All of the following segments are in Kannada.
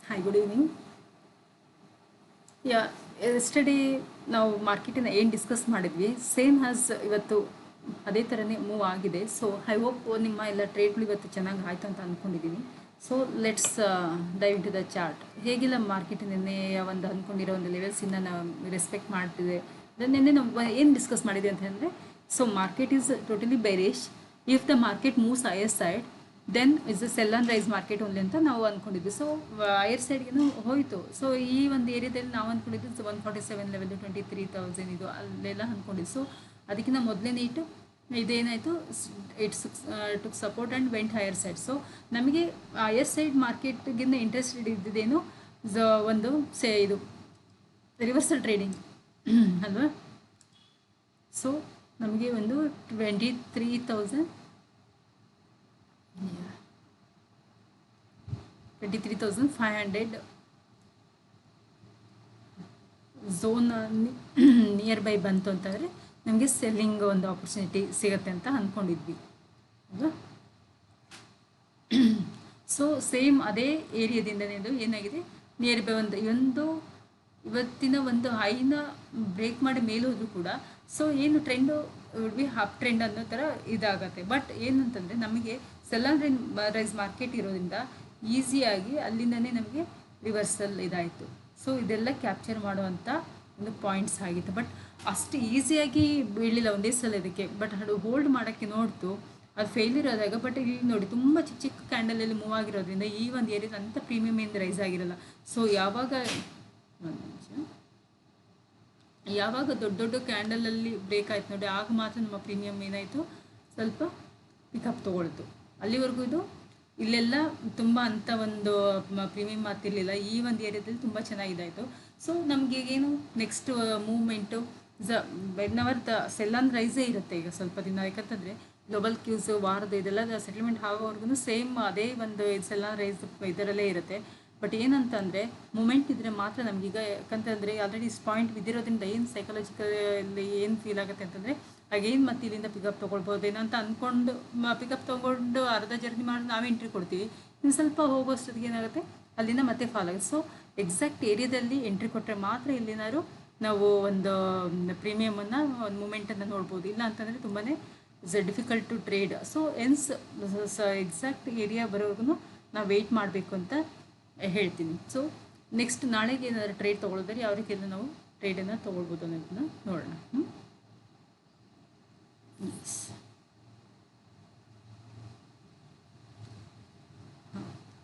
Hi, good evening. ಯಾ ಎಸ್ಟರ್ಡೇ ನಾವು ಮಾರ್ಕೆಟಿನ ಏನು ಡಿಸ್ಕಸ್ ಮಾಡಿದ್ವಿ ಸೇಮ್ ಹ್ಯಾಸ್ ಇವತ್ತು ಅದೇ ಥರನೇ ಮೂವ್ ಆಗಿದೆ. ಸೊ ಐ ಹೋಪ್ ನಿಮ್ಮ ಎಲ್ಲ ಟ್ರೇಡ್ಗಳು ಇವತ್ತು ಚೆನ್ನಾಗಿ ಆಯಿತು ಅಂತ ಅಂದ್ಕೊಂಡಿದ್ದೀನಿ. So let's dive to the chart. ಹೇಗಿಲ್ಲ ಮಾರ್ಕೆಟ್ ನಿನ್ನೆ ಒಂದು ಅಂದ್ಕೊಂಡಿರೋ ಒಂದು ಲೆವೆಲ್ಸಿಂದ ನಾವು ರೆಸ್ಪೆಕ್ಟ್ ಮಾಡ್ತಿದೆ. ನಿನ್ನೆ ನಾವು ಏನು ಡಿಸ್ಕಸ್ ಮಾಡಿದೆ ಅಂತ ಹೇಳಿದ್ರೆ, so market is totally bearish. If the market moves higher side then is a sell and rise market only ಅಂತ ನಾವು ಅಂದ್ಕೊಂಡಿದ್ವಿ. ಸೊ ಹೈಯರ್ ಸೈಡ್ಗೆ ಹೋಯಿತು. ಸೊ ಈ ಒಂದು ಏರಿಯಾದಲ್ಲಿ ನಾವು ಅಂದ್ಕೊಂಡಿದ್ದು 147 ಲೆವೆಲ್ 23,000 ಇದು ಅಲ್ಲೆಲ್ಲ ಅಂದ್ಕೊಂಡಿದ್ದು. ಸೊ ಅದಕ್ಕಿಂತ ಮೊದಲೇ ಇದೇನಾಯಿತು, took support and went higher side. So ನಮಗೆ ಹೈಯರ್ ಸೈಡ್ ಮಾರ್ಕೆಟ್ಗಿಂತ ಇಂಟ್ರೆಸ್ಟೆಡ್ ಇದ್ದಿದ್ದೇನು ಒಂದು ಇದು ರಿವರ್ಸಲ್ ಟ್ರೇಡಿಂಗ್ ಅಲ್ವಾ. ಸೊ ನಮಗೆ ಒಂದು 23,500 ಝೋನ್ ನಿಯರ್ ಬೈ ಬಂತು ಅಂತಂದರೆ ನಮಗೆ ಸೆಲ್ಲಿಂಗ್ ಒಂದು ಆಪರ್ಚುನಿಟಿ ಸಿಗುತ್ತೆ ಅಂತ ಅಂದ್ಕೊಂಡಿದ್ವಿ ಅಲ್ವಾ. ಸೊ ಸೇಮ್ ಅದೇ ಏರಿಯಾದಿಂದನೇ ಇದು ಏನಾಗಿದೆ, ನಿಯರ್ ಬೈ ಇವತ್ತಿನ ಒಂದು ಹೈನ ಬ್ರೇಕ್ ಮಾಡಿ ಮೇಲೆ ಹೋದರೂ ಕೂಡ ಸೊ ಏನು ಟ್ರೆಂಡು ಬಿ ಅಪ್ ಟ್ರೆಂಡ್ ಅನ್ನೋ ಥರ ಇದಾಗತ್ತೆ. ಬಟ್ ಏನಂತಂದರೆ ನಮಗೆ ಸೆಲ್ ಆ್ಯಂಡ್ ರೈಸ್ ಮಾರ್ಕೆಟ್ ಇರೋದ್ರಿಂದ ಈಸಿಯಾಗಿ ಅಲ್ಲಿಂದನೇ ನಮಗೆ ರಿವರ್ಸಲ್ ಇದಾಯಿತು. ಸೊ ಇದೆಲ್ಲ ಕ್ಯಾಪ್ಚರ್ ಮಾಡುವಂಥ ಒಂದು ಪಾಯಿಂಟ್ಸ್ ಆಗಿತ್ತು. ಬಟ್ ಅಷ್ಟು ಈಸಿಯಾಗಿ ಬೀಳಲಿಲ್ಲ ಒಂದೇ ಸಲ ಇದಕ್ಕೆ. ಬಟ್ ಅದು ಹೋಲ್ಡ್ ಮಾಡೋಕ್ಕೆ ನೋಡ್ತು, ಅದು ಫೇಲ್ಯೂರ್ ಆದಾಗ. ಬಟ್ ಇಲ್ಲಿ ನೋಡಿ ತುಂಬ ಚಿಕ್ಕ ಚಿಕ್ಕ ಕ್ಯಾಂಡಲಲ್ಲಿ ಮೂವ್ ಆಗಿರೋದ್ರಿಂದ ಈ ಒಂದು ಏರಿಯಾದ ಅಂಥ ಪ್ರೀಮಿಯಮ್ ಏನು ರೈಸ್ ಆಗಿರಲ್ಲ. ಸೊ ಯಾವಾಗ ದೊಡ್ಡ ದೊಡ್ಡ ಕ್ಯಾಂಡಲಲ್ಲಿ ಬ್ರೇಕ್ ಆಯ್ತು ನೋಡಿ, ಆಗ ಮಾತ್ರ ನಮ್ಮ ಪ್ರೀಮಿಯಮ್ ಏನಾಯಿತು, ಸ್ವಲ್ಪ ಪಿಕಪ್ ತೊಗೊಳ್ತು. ಅಲ್ಲಿವರೆಗೂ ಇದು ಇಲ್ಲೆಲ್ಲ ತುಂಬ ಅಂಥ ಒಂದು ಪ್ರೀಮಿಯಮ್ ಮಾತಿರಲಿಲ್ಲ. ಈ ಒಂದು ಏರಿಯಾದಲ್ಲಿ ತುಂಬ ಚೆನ್ನಾಗಿದ್ದಾಯಿತು. ಸೊ ನಮಗೆ ಏನು next movement when our the sell and ರೈಸೇ ಇರುತ್ತೆ ಈಗ ಸ್ವಲ್ಪ ದಿನ. ಯಾಕಂತಂದರೆ ಗ್ಲೋಬಲ್ ಕ್ಯೂಸ್ ವಾರದ ಇದೆಲ್ಲ ಸೆಟಲ್ಮೆಂಟ್ ಆಗೋವರೆಗೂ ಸೇಮ್ ಅದೇ ಒಂದು ಸೆಲ್ ಆ್ಯಂಡ್ ರೈಸ್ ಇದರಲ್ಲೇ ಇರುತ್ತೆ. ಬಟ್ ಏನಂತಂದರೆ ಮೂಮೆಂಟ್ ಇದ್ದರೆ ಮಾತ್ರ ನಮಗೀಗ, ಯಾಕಂತಂದರೆ ಆಲ್ರೆಡಿ ಪಾಯಿಂಟ್ ಬಿದ್ದಿರೋದ್ರಿಂದ ಏನು ಸೈಕಾಲಜಿಕಲಿ ಏನು ಫೀಲ್ ಆಗುತ್ತೆ ಅಂತಂದರೆ ಆಗೇನು ಮತ್ತೆ ಇಲ್ಲಿಂದ ಪಿಕಪ್ ತೊಗೊಳ್ಬೋದೇನೋ ಅಂತ ಅಂದ್ಕೊಂಡು ಪಿಕಪ್ ತೊಗೊಂಡು ಅರ್ಧ ಜರ್ನಿ ಮಾಡಿ ನಾವೇ ಎಂಟ್ರಿ ಕೊಡ್ತೀವಿ. ಇನ್ನು ಸ್ವಲ್ಪ ಹೋಗೋಷ್ಟೊತ್ತಿಗೆ ಏನಾಗುತ್ತೆ, ಅಲ್ಲಿಂದ ಮತ್ತೆ ಫಾಲ್ ಆಗುತ್ತೆ. ಸೊ ಎಕ್ಸಾಕ್ಟ್ ಏರಿಯಾದಲ್ಲಿ ಎಂಟ್ರಿ ಕೊಟ್ಟರೆ ಮಾತ್ರ ಇಲ್ಲೇನಾದ್ರು ನಾವು ಒಂದು ಪ್ರೀಮಿಯಮನ್ನು ಒಂದು ಮೂಮೆಂಟನ್ನು ನೋಡ್ಬೋದು. ಇಲ್ಲ ಅಂತಂದರೆ ತುಂಬಾ difficult to trade. So exact area ಬರೋವರೆಗೂ ನಾವು ವೆಯ್ಟ್ ಮಾಡಬೇಕು ಅಂತ ಹೇಳ್ತೀನಿ. ಸೊ ನೆಕ್ಸ್ಟ್ ನಾಳೆಗೆ ಏನಾದರೂ ಟ್ರೇಡ್ ತೊಗೊಳೋದ್ರೆ ಯಾವ ರೀತಿಯಲ್ಲಿ ನಾವು ಟ್ರೇಡನ್ನು ತೊಗೊಳ್ಬೋದು ಅನ್ನೋದನ್ನ ನೋಡೋಣ.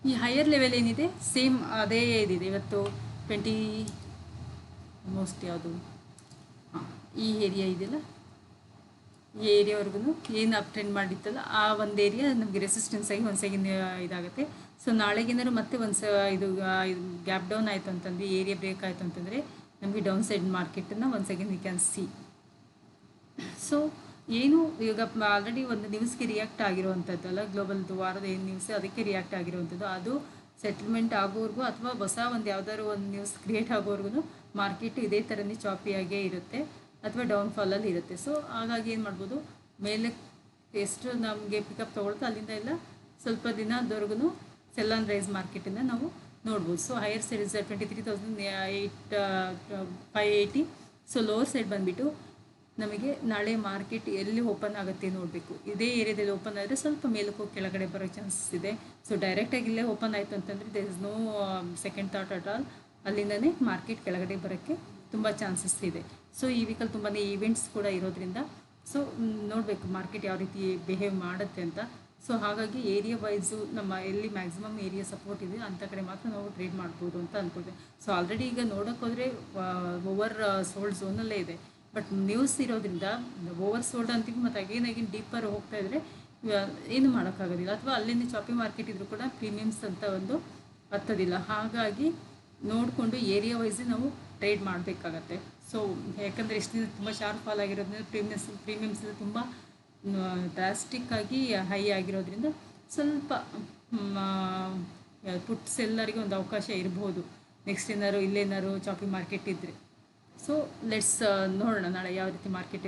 ಈ ಹೈಯರ್ ಲೆವೆಲ್ ಏನಿದೆ ಸೇಮ್ ಅದೇ ಇದಿದೆ. ಇವತ್ತು 20 ಆಲ್ಮೋಸ್ಟ್ ಯಾವುದು ಈ ಏರಿಯಾ ಇದೆಯಲ್ಲ, ಈ ಏರಿಯಾವರೆಗೂ ಏನು ಅಪ್ ಟ್ರೆಂಡ್ ಮಾಡಿತ್ತಲ್ಲ ಆ ಒಂದು ಏರಿಯಾ ನಮಗೆ ರೆಸಿಸ್ಟೆನ್ಸ್ ಆಗಿ ಒಂದು ಸೆಕೆಂಡ್ ಇದಾಗುತ್ತೆ. ಸೊ ನಾಳೆಗೇನಾದ್ರು ಮತ್ತೆ ಇದು ಗ್ಯಾಪ್ ಡೌನ್ ಆಯಿತು ಅಂತಂದರೆ, ಏರಿಯಾ ಬ್ರೇಕ್ ಆಯಿತು ಅಂತಂದರೆ ನಮಗೆ ಡೌನ್ ಸೈಡ್ ಮಾರ್ಕೆಟನ್ನು ಒಂದು second we can see. So ಏನು ಈಗ ಆಲ್ರೆಡಿ ಒಂದು ನ್ಯೂಸ್ಗೆ ರಿಯಾಕ್ಟ್ ಆಗಿರುವಂಥದ್ದಲ್ಲ, ಗ್ಲೋಬಲ್ದು ವಾರದ ಏನು ನ್ಯೂಸ್ ಅದಕ್ಕೆ ರಿಯಾಕ್ಟ್ ಆಗಿರುವಂಥದ್ದು, ಅದು ಸೆಟಲ್ಮೆಂಟ್ ಆಗೋವರೆಗೂ ಅಥವಾ ಹೊಸ ಒಂದು ಯಾವುದಾದ್ರು ಒಂದು ನ್ಯೂಸ್ ಕ್ರಿಯೇಟ್ ಆಗೋವರೆಗೂ ಮಾರ್ಕೆಟ್ ಇದೇ ಥರನೇ ಚಾಪಿಯಾಗೇ ಇರುತ್ತೆ ಅಥವಾ ಡೌನ್ಫಾಲಲ್ಲಿ ಇರುತ್ತೆ. ಸೊ ಹಾಗಾಗಿ ಏನು ಮಾಡ್ಬೋದು, ಮೇಲೆ ಎಷ್ಟು ನಮಗೆ ಪಿಕಪ್ ತೊಗೊಳ್ತೋ ಅಲ್ಲಿಂದ ಎಲ್ಲ ಸ್ವಲ್ಪ ದಿನದವರೆಗೂ ಸೆಲ್ ಆ್ಯಂಡ್ ರೈಸ್ ಮಾರ್ಕೆಟನ್ನು ನಾವು ನೋಡ್ಬೋದು. So higher side is 23,580. So lower side ಬಂದುಬಿಟ್ಟು ನಮಗೆ ನಾಳೆ ಮಾರ್ಕೆಟ್ ಎಲ್ಲಿ ಓಪನ್ ಆಗುತ್ತೆ ನೋಡಬೇಕು. ಇದೇ ಏರಿಯಾದಲ್ಲಿ ಓಪನ್ ಆದರೆ ಸ್ವಲ್ಪ ಮೇಲಕ್ಕೆ ಹೋಗಿ ಕೆಳಗಡೆ ಬರೋ ಚಾನ್ಸಸ್ ಇದೆ. ಸೊ ಡೈರೆಕ್ಟಾಗಿ ಇಲ್ಲೇ ಓಪನ್ ಆಯಿತು ಅಂತಂದರೆ there is no second thought at all, ಅಲ್ಲಿಂದನೇ ಮಾರ್ಕೆಟ್ ಕೆಳಗಡೆ ಬರೋಕ್ಕೆ ತುಂಬ ಚಾನ್ಸಸ್ ಇದೆ. ಸೊ ಈ ವೀಕಲ್ಲಿ ತುಂಬಾ ಈವೆಂಟ್ಸ್ ಕೂಡ ಇರೋದ್ರಿಂದ ಸೊ ನೋಡಬೇಕು ಮಾರ್ಕೆಟ್ ಯಾವ ರೀತಿ ಬಿಹೇವ್ ಮಾಡುತ್ತೆ ಅಂತ. ಸೊ ಹಾಗಾಗಿ ಏರಿಯಾ ವೈಸು ನಮ್ಮ ಎಲ್ಲಿ ಮ್ಯಾಕ್ಸಿಮಮ್ ಏರಿಯಾ ಸಪೋರ್ಟ್ ಇದೆ ಅಂಥ ಕಡೆ ಮಾತ್ರ ನಾವು ಟ್ರೇಡ್ ಮಾಡ್ಬೋದು ಅಂತ ಅಂದ್ಕೊಳ್ತೇವೆ. ಸೊ ಆಲ್ರೆಡಿ ಈಗ ನೋಡೋಕ್ಕೋದ್ರೆ ಓವರ್ ಸೋಲ್ಡ್ ಝೋನಲ್ಲೇ ಇದೆ. ಬಟ್ ನ್ಯೂಸ್ ಇರೋದ್ರಿಂದ ಓವರ್ ಸೋಲ್ಡ್ ಅಂತೀವಿ, ಮತ್ತು ಅಗೇನ್ ಡೀಪರ್ ಹೋಗ್ತಾ ಇದ್ದರೆ ಏನು ಮಾಡೋಕ್ಕಾಗೋದಿಲ್ಲ. ಅಥವಾ ಅಲ್ಲಿಂದ ಚಾಪಿ ಮಾರ್ಕೆಟ್ ಇದ್ದರೂ ಕೂಡ ಪ್ರೀಮಿಯಮ್ಸ್ ಅಂತ ಒಂದು ಹತ್ತೋದಿಲ್ಲ. ಹಾಗಾಗಿ ನೋಡಿಕೊಂಡು ಏರಿಯಾ ವೈಸೇ ನಾವು ಟ್ರೇಡ್ ಮಾಡಬೇಕಾಗತ್ತೆ. ಸೊ ಯಾಕಂದರೆ ಇಷ್ಟು ದಿನ ತುಂಬ ಶಾರ್ಪ್ ಫಾಲ್ ಆಗಿರೋದ್ರಿಂದ ಪ್ರೀಮಿಯಮ್ಸ್ ತುಂಬ ಡ್ರಾಸ್ಟಿಕ್ಕಾಗಿ ಹೈ ಆಗಿರೋದ್ರಿಂದ ಸ್ವಲ್ಪ ಪುಟ್ ಸೆಲ್ಲರಿಗೆ ಒಂದು ಅವಕಾಶ ಇರ್ಬೋದು. ನೆಕ್ಸ್ಟ್ ಏನಾದ್ರು ಇಲ್ಲೇನಾದ್ರು ಚಾಪಿ ಮಾರ್ಕೆಟ್ ಇದ್ದರೆ. ಸೊ ಲೆಟ್ಸ್ ನೋಡೋಣ ನಾಳೆ ಯಾವ ರೀತಿ ಮಾರ್ಕೆಟ್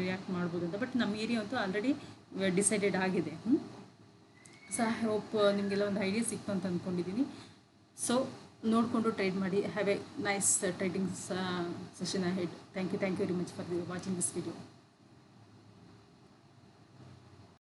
ರಿಯಾಕ್ಟ್ ಮಾಡ್ಬೋದು ಅಂತ. ಬಟ್ ನಮ್ಮ ಏರಿಯಾ ಅಂತೂ ಆಲ್ರೆಡಿ ಡಿಸೈಡೆಡ್ ಆಗಿದೆ. ಸೊ ಐ ಹೋಪ್ ನಿಮಗೆಲ್ಲ ಒಂದು ಐಡಿಯಾ ಸಿಕ್ತು ಅಂತ ಅಂದ್ಕೊಂಡಿದ್ದೀನಿ. ಸೊ ನೋಡಿಕೊಂಡು ಟ್ರೇಡ್ ಮಾಡಿ. Have a nice trading session ahead. Thank you very much for watching this video.